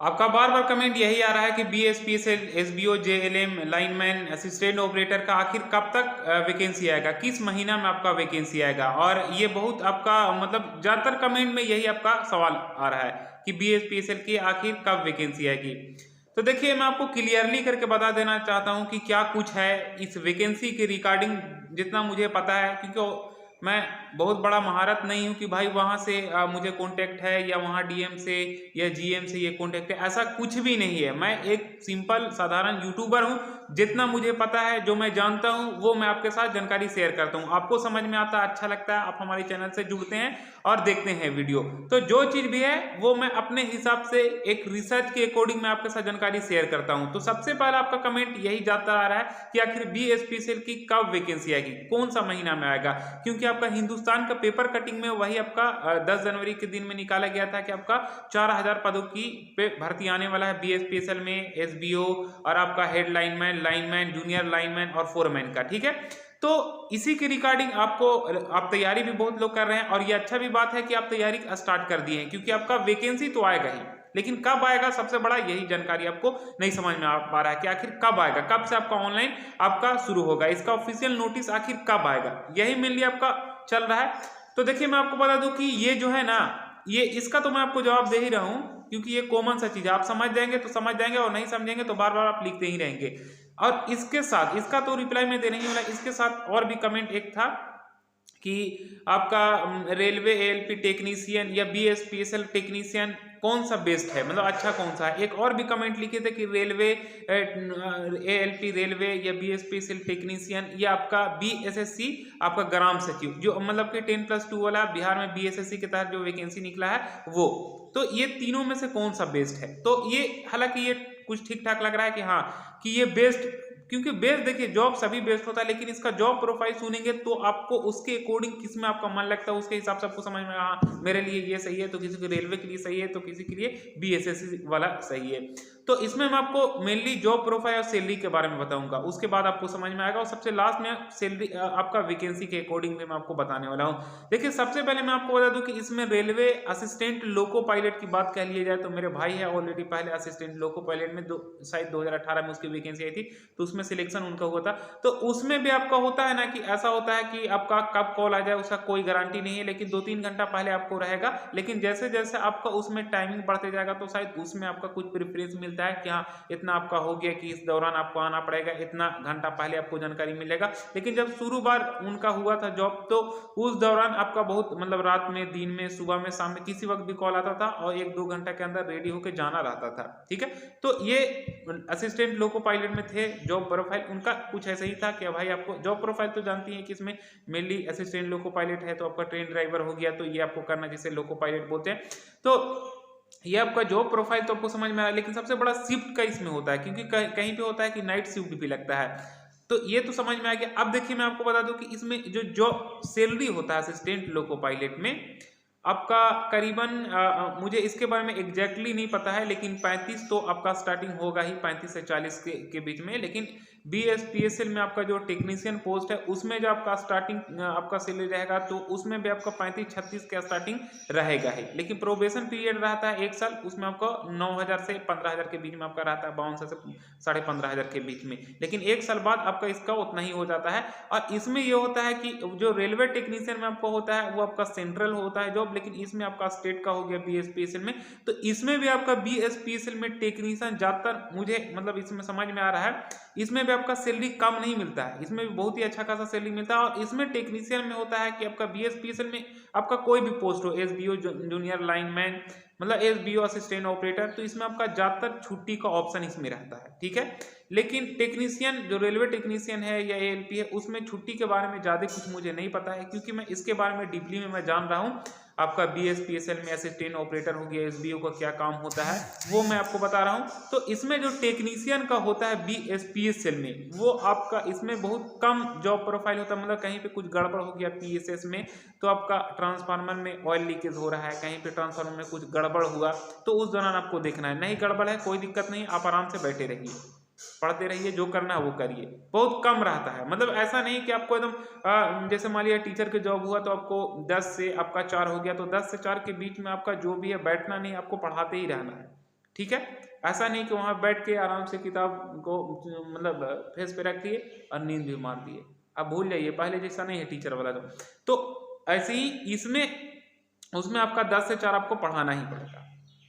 आपका बार बार कमेंट यही आ रहा है कि BSPSL SBO JLM lineman assistant operator का आखिर कब तक वैकेंसी आएगा, किस महीना में आपका वैकेंसी आएगा। और ये बहुत आपका मतलब ज़्यादातर कमेंट में यही आपका सवाल आ रहा है कि BSPSL की आखिर कब वैकेंसी आएगी। तो देखिए, मैं आपको क्लियरली करके बता देना चाहता हूँ कि क्या कुछ है इस वैकेंसी के रिगार्डिंग, जितना मुझे पता है, क्योंकि मैं बहुत बड़ा महारत नहीं हूँ कि भाई वहाँ से मुझे कांटेक्ट है या वहाँ DM से या GM से ये कांटेक्ट है, ऐसा कुछ भी नहीं है। मैं एक सिंपल साधारण यूट्यूबर हूँ। जितना मुझे पता है, जो मैं जानता हूँ, वो मैं आपके साथ जानकारी शेयर करता हूँ। आपको समझ में आता है, अच्छा लगता है, आप हमारे चैनल से जुड़ते हैं और देखते हैं वीडियो। तो जो चीज़ भी है वो मैं अपने हिसाब से एक रिसर्च के अकॉर्डिंग मैं आपके साथ जानकारी शेयर करता हूँ। तो सबसे पहले आपका कमेंट यही जाता आ रहा है कि आखिर BSPCL की कब वैकेंसी आएगी, कौन सा महीना में आएगा। क्योंकि आपका हिंदुस्तान का पेपर कटिंग में वही आपका 10 जनवरी के दिन में निकाला गया था कि आपका 4000 पदों की पे भर्ती आने वाला है BSPSL में, SBO और आपका head lineman, lineman, junior lineman और फोरमैन का। ठीक है, तो इसी के रिगार्डिंग आपको आप तैयारी भी बहुत लोग कर रहे हैं और ये अच्छा भी बात है कि आप तैयारी स्टार्ट कर दिए हैं, क्योंकि आपका वैकेंसी तो आएगा ही, लेकिन कब आएगा सबसे बड़ा यही जानकारी आपको नहीं समझ में आ पा रहा है कि आखिर कब आएगा, कब से आपका ऑनलाइन आपका शुरू होगा, इसका ऑफिशियल नोटिस आखिर कब आएगा, यही मेनली आपका चल रहा है। तो देखिए, मैं आपको बता दूं कि ये जो है ना, ये इसका तो मैं आपको जवाब दे ही रहा हूं, क्योंकि ये कॉमन सा चीज है। आप समझ जाएंगे तो समझ जाएंगे और नहीं समझेंगे तो बार बार आप लिखते ही रहेंगे। और इसके साथ इसका तो रिप्लाई मैं देने ही वाला, इसके साथ और भी कमेंट एक था कि आपका रेलवे ALP टेक्नीशियन या BSPSL टेक्नीशियन कौन सा बेस्ट है, मतलब अच्छा कौन सा है। एक और भी कमेंट लिखे थे कि रेलवे ALP रेलवे या BSPSL टेक्नीशियन या आपका BSSC आपका ग्राम सचिव, जो मतलब कि 10+2 वाला बिहार में BSSC के तहत जो वैकेंसी निकला है वो। तो ये तीनों में से कौन सा बेस्ट है। तो ये हालांकि ये कुछ ठीक ठाक लग रहा है कि हाँ, कि ये बेस्ट, क्योंकि बेस्ट देखिए जॉब सभी बेस्ट होता है, लेकिन इसका जॉब प्रोफाइल सुनेंगे तो आपको उसके अकॉर्डिंग किस में आपका मन लगता है उसके हिसाब से आपको समझ में, हाँ मेरे लिए ये सही है, तो किसी को रेलवे के लिए सही है, तो किसी के लिए BSSC वाला सही है। तो इसमें मैं आपको मेनली जॉब प्रोफाइल और सैलरी के बारे में बताऊंगा, उसके बाद आपको समझ में आएगा। और सबसे लास्ट में सैलरी आपका वैकेंसी के अकॉर्डिंग भी मैं आपको बताने वाला हूँ। देखिए, सबसे पहले मैं आपको बता दूं कि इसमें रेलवे असिस्टेंट लोको पायलट की बात कह लिया जाए तो मेरे भाई है ऑलरेडी पहले असिस्टेंट लोको पायलट में शायद 2018 में उसकी वैकेंसी आई थी, तो उसमें सिलेक्शन उनका हुआ था। तो उसमें भी आपका होता है ना कि ऐसा होता है कि आपका कब कॉल आ जाए उसका कोई गारंटी नहीं है, लेकिन 2-3 घंटा पहले आपको रहेगा। लेकिन जैसे जैसे आपका उसमें टाइमिंग बढ़ते जाएगा तो शायद उसमें आपका कुछ प्रेफरेंस मिलता है कि हाँ इतना आपका हो गया कि इस दौरान आपको आना पड़ेगा, इतना घंटा पहले आपको जानकारी मिलेगा। लेकिन जब शुरू बार उनका हुआ था जॉब, तो उस दौरान आपका बहुत मतलब रात में, दिन में, सुबह में, शाम में, किसी वक्त भी कॉल आता था और 1-2 घंटा के अंदर रेडी होकर जाना रहता था। ठीक है, तो ये असिस्टेंट लोको पायलट में थे। जॉब प्रोफाइल उनका कुछ ऐसा ही था कि भाई आपको जॉब प्रोफाइल तो जानती हैं कि इसमें मेनली असिस्टेंट लोको पायलट है तो आपका ट्रेन ड्राइवर हो गया, तो ये आपको करना जिसे लोको पायलट बोलते हैं। तो ये आपका जॉब प्रोफाइल तो आपको समझ में आया, लेकिन सबसे बड़ा शिफ्ट का इसमें होता है, क्योंकि कहीं पे होता है कि नाइट शिफ्ट भी लगता है। तो ये तो समझ में आ गया। अब देखिए, मैं आपको बता दूं कि इसमें जो जॉब सैलरी होता है असिस्टेंट लोको पायलट में आपका करीबन मुझे इसके बारे में एग्जैक्टली नहीं पता है, लेकिन 35 तो आपका स्टार्टिंग होगा ही, 35 से 40 के बीच में। लेकिन BSPSL में आपका जो टेक्नीशियन पोस्ट है उसमें जो आपका स्टार्टिंग आपका सैलरी रहेगा तो उसमें भी आपका 35-36 का स्टार्टिंग रहेगा ही। लेकिन प्रोबेशन पीरियड रहता है 1 साल, उसमें आपको 9000 से 15000 के बीच में आपका रहता है, 5200 से 15,500 के बीच में। लेकिन 1 साल बाद आपका इसका उतना ही हो जाता है। और इसमें ये होता है कि जो रेलवे टेक्नीशियन में आपको होता है वो आपका सेंट्रल होता है जॉब, लेकिन इसमें आपका स्टेट का हो गया BSPSL में। तो इसमें भी आपका BSPSL में टेक्नीशियन ज्यादातर मुझे मतलब इसमें समझ में आ रहा है, इसमें भी आपका सैलरी कम नहीं मिलता है, इसमें भी बहुत ही अच्छा खासा सैलरी मिलता है। और इसमें टेक्नीशियन में होता है कि आपका BSPSL में आपका कोई भी पोस्ट हो, SBO जूनियर लाइनमैन, मतलब SBO असिस्टेंट ऑपरेटर, तो इसमें आपका ज्यादातर छुट्टी का ऑप्शन इसमें रहता है। ठीक है, लेकिन टेक्नीशियन जो रेलवे टेक्नीशियन है या ALP है उसमें छुट्टी के बारे में ज़्यादा कुछ मुझे नहीं पता है, क्योंकि मैं इसके बारे में डीपली में मैं जान रहा हूँ। आपका BSPSL में असिस्टेंट ऑपरेटर हो गया, SBO का क्या काम होता है वो मैं आपको बता रहा हूँ। तो इसमें जो टेक्नीशियन का होता है BSPSL में, वो आपका इसमें बहुत कम जॉब प्रोफाइल होता है। मतलब कहीं पे कुछ गड़बड़ हो गया PSS में, तो आपका ट्रांसफार्मर में ऑयल लीकेज हो रहा है, कहीं पे ट्रांसफार्मर में कुछ गड़बड़ हुआ, तो उस दौरान आपको देखना है। नहीं गड़बड़ है कोई दिक्कत नहीं, आप आराम से बैठे रहिए, पढ़ते रहिए, जो करना है वो करिए। बहुत कम रहता है, मतलब ऐसा नहीं कि आपको एकदम जैसे मान लिया टीचर के जॉब हुआ तो आपको 10 से आपका 4 हो गया, तो 10 से 4 के बीच में आपका जो भी है बैठना नहीं, आपको पढ़ाते ही रहना है। ठीक है। ऐसा नहीं कि वहाँ बैठ के आराम से किताब को मतलब फेस पे रख दिए और नींद भी मार दिए। आप भूल जाइए, पहले जैसा नहीं है टीचर वाला तो ऐसे ही इसमें उसमें आपका 10 से 4 आपको पढ़ाना ही पड़ेगा,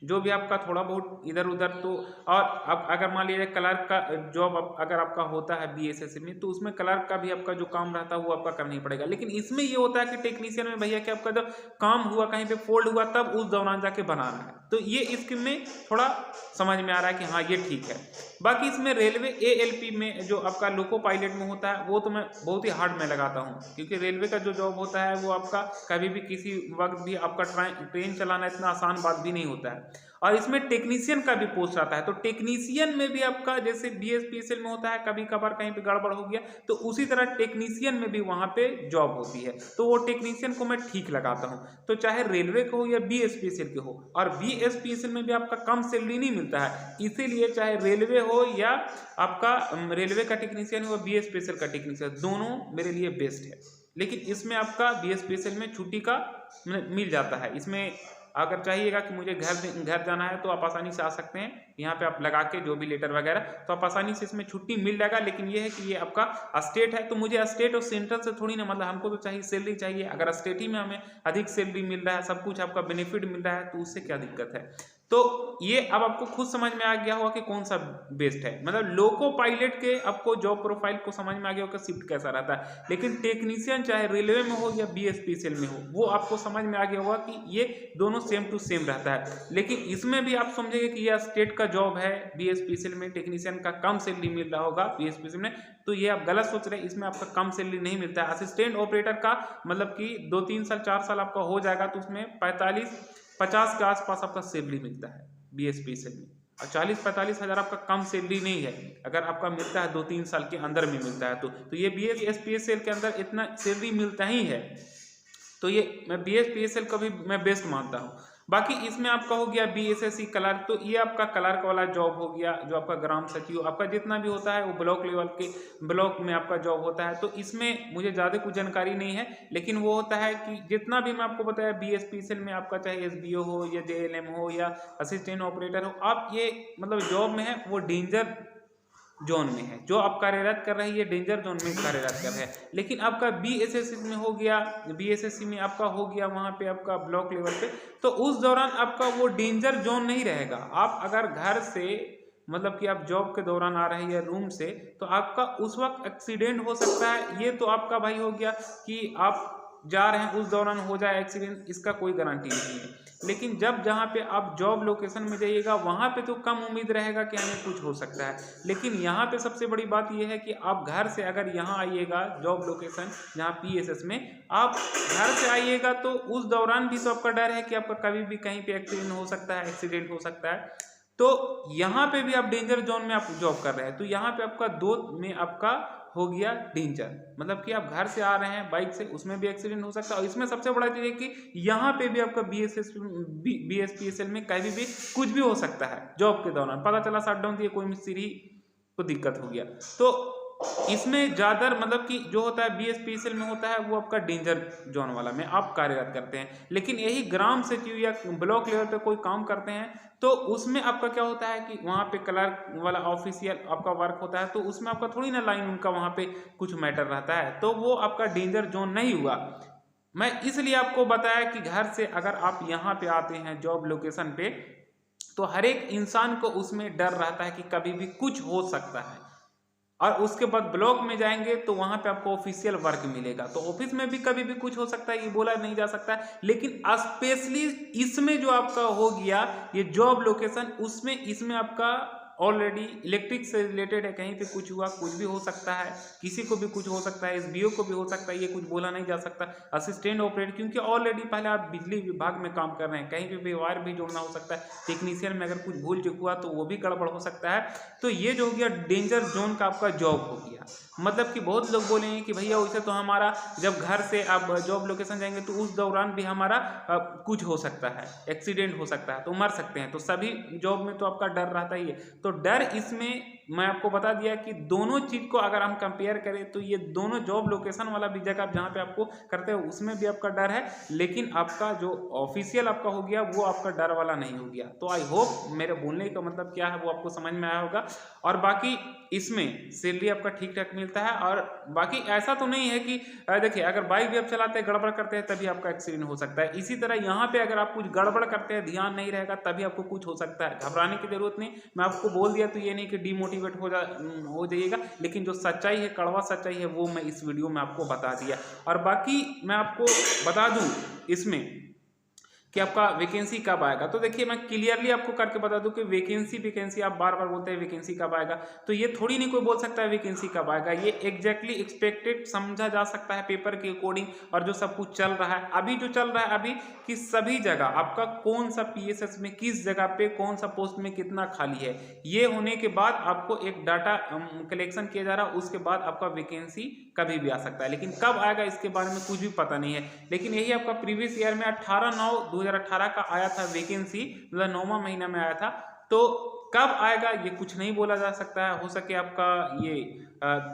जो भी आपका थोड़ा बहुत इधर उधर। तो और अब अगर मान लीजिए क्लर्क का जॉब अगर आपका होता है बीएसएससी में, तो उसमें क्लर्क का भी आपका जो काम रहता है वो आपका करना ही पड़ेगा। लेकिन इसमें ये होता है कि टेक्नीशियन में भैया कि आपका जब काम हुआ, कहीं पे फोल्ड हुआ, तब उस दौरान जाके बनाना है। तो ये इसके में थोड़ा समझ में आ रहा है कि हाँ ये ठीक है। बाकी इसमें रेलवे एएलपी में जो आपका लोको पायलट में होता है, वो तो मैं बहुत ही हार्ड में लगाता हूँ, क्योंकि रेलवे का जो जॉब होता है वो आपका कभी भी किसी वक्त भी आपका ट्रेन चलाना इतना आसान बात भी नहीं होता है। और इसमें टेक्नीशियन का भी पोस्ट आता है, तो टेक्नीशियन में भी आपका जैसे बीएसपीएसएल में होता है कभी कभार कहीं पे गड़बड़ हो गया, तो उसी तरह टेक्नीशियन में भी वहाँ पे जॉब होती है। तो वो टेक्नीशियन को मैं ठीक लगाता हूँ, तो चाहे रेलवे का हो या बीएसपीएसएल के हो। और बीएसपीएसएल में भी आपका कम सैलरी नहीं मिलता है, इसीलिए चाहे रेलवे हो या आपका रेलवे का टेक्नीशियन हो, बीएसपीएसएल का टेक्नीशियन, दोनों मेरे लिए बेस्ट है। लेकिन इसमें आपका बीएसपीएसएल में छुट्टी का मिल जाता है। इसमें अगर चाहिएगा कि मुझे घर जाना है तो आप आसानी से आ सकते हैं, यहाँ पे आप लगा के जो भी लेटर वगैरह, तो आप आसानी से इसमें छुट्टी मिल जाएगा। लेकिन ये है कि ये आपका स्टेट है, तो मुझे स्टेट और सेंट्रल से थोड़ी ना मतलब, हमको तो चाहिए सैलरी चाहिए। अगर स्टेट ही में हमें अधिक सैलरी मिल रहा है, सब कुछ आपका बेनिफिट मिल रहा है, तो उससे क्या दिक्कत है। तो ये अब आपको खुद समझ में आ गया होगा कि कौन सा बेस्ट है। मतलब लोको पायलट के आपको जॉब प्रोफाइल को समझ में आ गया होगा शिफ्ट कैसा रहता है। लेकिन टेक्नीशियन चाहे रेलवे में हो या बीएसपीएसएल में हो, वो आपको समझ में आ गया होगा कि ये दोनों सेम टू सेम रहता है। लेकिन इसमें भी आप समझेंगे कि यह स्टेट का जॉब है, बीएसपीएसएल में टेक्नीशियन का कम सैलरी मिल रहा होगा बीएसपीएसएल में, तो ये आप गलत सोच रहे हैं। इसमें आपका कम सैलरी नहीं मिलता है। असिस्टेंट ऑपरेटर का मतलब कि 2-3 साल 4 साल आपका हो जाएगा, तो उसमें 45-50 के आसपास आपका सैलरी मिलता है बीएसपीएसएल में। और 40-45 हज़ार आपका कम सैलरी नहीं है, अगर आपका मिलता है 2-3 साल के अंदर में मिलता है तो ये बीएसपीएसएल के अंदर इतना सैलरी मिलता ही है। तो ये मैं बीएसपीएसएल को भी मैं बेस्ट मानता हूँ। बाकी इसमें आपका हो गया बीएसएससी क्लर्क, तो ये आपका क्लर्क वाला जॉब हो गया। जो आपका ग्राम सचिव आपका जितना भी होता है वो ब्लॉक लेवल के ब्लॉक में आपका जॉब होता है। तो इसमें मुझे ज़्यादा कुछ जानकारी नहीं है, लेकिन वो होता है कि जितना भी मैं आपको बताया बीएसपीएसएल में आपका चाहे एसबीओ हो या जेएलएम हो या असिस्टेंट ऑपरेटर हो, आप ये मतलब जॉब में है वो डेंजर जोन में है। जो आप कार्यरत कर रहे हैं ये डेंजर जोन में कार्यरत कर रहे हैं। लेकिन आपका बीएसएससी में हो गया, बीएसएससी में आपका हो गया वहाँ पे आपका ब्लॉक लेवल पे, तो उस दौरान आपका वो डेंजर जोन नहीं रहेगा। आप अगर घर से मतलब कि आप जॉब के दौरान आ रहे हैं या रूम से, तो आपका उस वक्त एक्सीडेंट हो सकता है। ये तो आपका भाई हो गया कि आप जा रहे हैं उस दौरान हो जाए एक्सीडेंट, इसका कोई गारंटी नहीं है। लेकिन जब जहाँ पे आप जॉब लोकेशन में जाइएगा वहाँ पे तो कम उम्मीद रहेगा कि हमें कुछ हो सकता है। लेकिन यहाँ पे सबसे बड़ी बात यह है कि आप घर से अगर यहाँ आइएगा जॉब लोकेशन जहाँ पीएसएस में आप घर से आइएगा, तो उस दौरान भी तो आपका डर है कि आपका कभी भी कहीं पे एक्सीडेंट हो सकता है, एक्सीडेंट हो सकता है। तो यहाँ पे भी आप डेंजर जोन में आप जॉब कर रहे हैं, तो यहाँ पे आपका 2 में आपका हो गया डेंजर, मतलब कि आप घर से आ रहे हैं बाइक से, उसमें भी एक्सीडेंट हो सकता है। और इसमें सबसे बड़ा चीज़ है कि यहाँ पे भी आपका बीएसपीएसएल में कभी भी कुछ भी हो सकता है। जॉब के दौरान पता चला शटडाउन दिए, कोई मिस्त्री को दिक्कत हो गया, तो इसमें ज़्यादा मतलब कि जो होता है बीएसपीएसएल में होता है वो आपका डेंजर जोन वाला में आप कार्यरत करते हैं। लेकिन यही ग्राम सचिव या ब्लॉक लेवल पे कोई काम करते हैं, तो उसमें आपका क्या होता है कि वहाँ पे क्लर्क वाला ऑफिशियल आपका वर्क होता है, तो उसमें आपका थोड़ी ना लाइन उनका वहाँ पे कुछ मैटर रहता है, तो वो आपका डेंजर जोन नहीं हुआ। मैं इसलिए आपको बताया कि घर से अगर आप यहाँ पे आते हैं जॉब लोकेशन पे, तो हर एक इंसान को उसमें डर रहता है कि कभी भी कुछ हो सकता है। और उसके बाद ब्लॉक में जाएंगे तो वहां पे आपको ऑफिशियल वर्क मिलेगा, तो ऑफिस में भी कभी भी कुछ हो सकता है, ये बोला नहीं जा सकता है। लेकिन स्पेशली इसमें जो आपका हो गया ये जॉब लोकेशन, उसमें इसमें आपका ऑलरेडी इलेक्ट्रिक से रिलेटेड है, कहीं पे कुछ हुआ कुछ भी हो सकता है, किसी को भी कुछ हो सकता है, एसबीओ को भी हो सकता है, ये कुछ बोला नहीं जा सकता। असिस्टेंट ऑपरेटर क्योंकि ऑलरेडी पहले आप बिजली विभाग में काम कर रहे हैं, कहीं पे भी वायर भी जोड़ना हो सकता है, टेक्नीशियन में अगर कुछ भूल चुक हुआ तो वो भी गड़बड़ हो सकता है। तो ये जो हो गया डेंजर जोन का आपका जॉब हो गया। मतलब कि बहुत लोग बोलेंगे कि भैया वैसे तो हमारा जब घर से आप जॉब लोकेशन जाएंगे तो उस दौरान भी हमारा कुछ हो सकता है, एक्सीडेंट हो सकता है, तो मर सकते हैं, तो सभी जॉब में तो आपका डर रहता ही है। तो डर इसमें मैं आपको बता दिया कि दोनों चीज़ को अगर हम कंपेयर करें तो ये दोनों जॉब लोकेशन वाला भी जगह जहाँ पे आपको करते हो उसमें भी आपका डर है, लेकिन आपका जो ऑफिशियल आपका हो गया वो आपका डर वाला नहीं हो गया। तो आई होप मेरे बोलने का मतलब क्या है वो आपको समझ में आया होगा। और बाकी इसमें सैलरी आपका ठीक ठाक मिलता है। और बाकी ऐसा तो नहीं है कि देखिए अगर बाइक भी आप चलाते हैं गड़बड़ करते हैं तभी आपका एक्सीडेंट हो सकता है। इसी तरह यहाँ पे अगर आप कुछ गड़बड़ करते हैं, ध्यान नहीं रहेगा, तभी आपको कुछ हो सकता है। घबराने की जरूरत नहीं, मैं आपको बोल दिया तो ये नहीं कि डीमोटिवेट हो जाइएगा, लेकिन जो सच्चाई है, कड़वा सच्चाई है, वो मैं इस वीडियो में आपको बता दिया। और बाकी मैं आपको बता दूं इसमें कि आपका वैकेंसी कब आएगा, तो देखिए मैं क्लियरली आपको करके बता दूं कि वैकेंसी आप बार बार बोलते हैं वैकेंसी कब आएगा, तो ये थोड़ी नहीं कोई बोल सकता है वैकेंसी कब आएगा। ये एग्जैक्टली एक्सपेक्टेड समझा जा सकता है पेपर के अकॉर्डिंग और जो सब कुछ चल रहा है अभी, जो चल रहा है अभी कि सभी जगह आपका कौन सा पीएसएस में किस जगह पे कौन सा पोस्ट में कितना खाली है, ये होने के बाद आपको एक डाटा कलेक्शन किया जा रहा है, उसके बाद आपका वैकेंसी कभी भी आ सकता है। लेकिन कब आएगा इसके बारे में कुछ भी पता नहीं है। लेकिन यही आपका प्रीवियस ईयर में 18/9/2018 का आया था वैकेंसी, मतलब 9वां महीना में आया था। तो कब आएगा ये कुछ नहीं बोला जा सकता है, हो सके आपका ये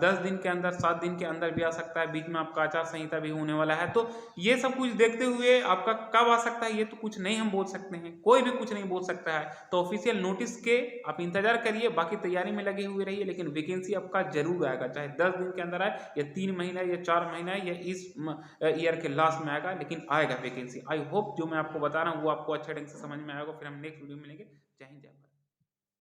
10 दिन के अंदर, 7 दिन के अंदर भी आ सकता है, बीच में आपका आचार संहिता भी होने वाला है। तो ये सब कुछ देखते हुए आपका कब आ सकता है ये तो कुछ नहीं हम बोल सकते हैं, कोई भी कुछ नहीं बोल सकता है। तो ऑफिशियल नोटिस के आप इंतजार करिए, बाकी तैयारी में लगे हुए रहिए, लेकिन वैकेंसी आपका जरूर आएगा, चाहे 10 दिन के अंदर आए या 3 महीना या 4 महीना या इस ईयर के लास्ट में आएगा, लेकिन आएगा वैकेंसी। आई होप जो मैं आपको बता रहा हूँ वो आपको अच्छे ढंग से समझ में आएगा। फिर हम नेक्स्ट वीडियो में मिलेंगे। जय हिंद, जय भारत।